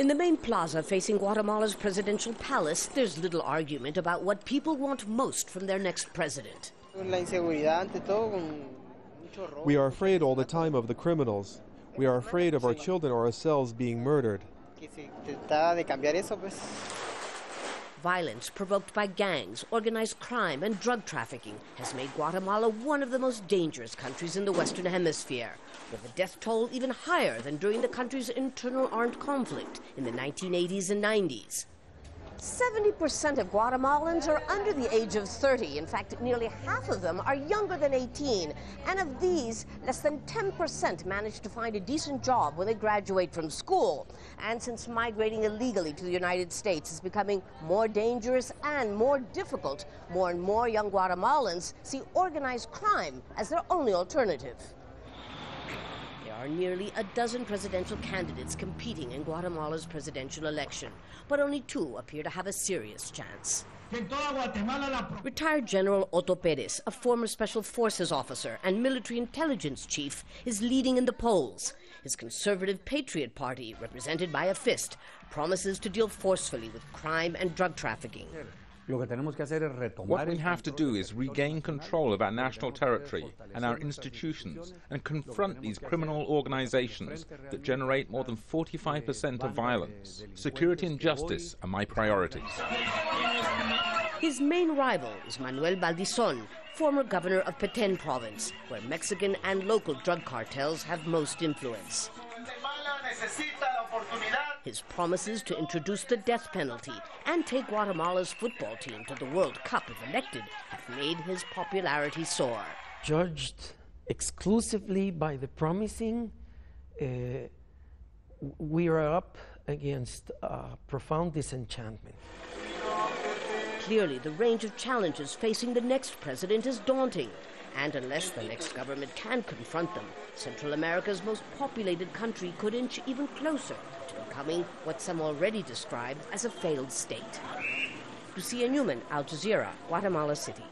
In the main plaza facing Guatemala's presidential palace, there's little argument about what people want most from their next president. We are afraid all the time of the criminals. We are afraid of our children or ourselves being murdered. Violence provoked by gangs, organized crime, and drug trafficking has made Guatemala one of the most dangerous countries in the Western Hemisphere, with the death toll even higher than during the country's internal armed conflict in the 1980s and 90s. 70% of Guatemalans are under the age of 30. In fact, nearly half of them are younger than 18. And of these, less than 10% manage to find a decent job when they graduate from school. And since migrating illegally to the United States is becoming more dangerous and more difficult, more and more young Guatemalans see organized crime as their only alternative. There are nearly a dozen presidential candidates competing in Guatemala's presidential election, but only 2 appear to have a serious chance. Retired General Otto Perez, a former Special Forces officer and military intelligence chief, is leading in the polls. His conservative Patriot Party, represented by a fist, promises to deal forcefully with crime and drug trafficking. What we have to do is regain control of our national territory and our institutions and confront these criminal organizations that generate more than 45% of violence. Security and justice are my priorities. His main rival is Manuel Valdizón, former governor of Petén province, where Mexican and local drug cartels have most influence. His promises to introduce the death penalty and take Guatemala's football team to the World Cup if elected have made his popularity soar. Judged exclusively by the promising, we are up against profound disenchantment. Clearly, the range of challenges facing the next president is daunting. And unless the next government can confront them, Central America's most populated country could inch even closer to becoming what some already describe as a failed state. Lucia, Newman, Jazeera, Guatemala City.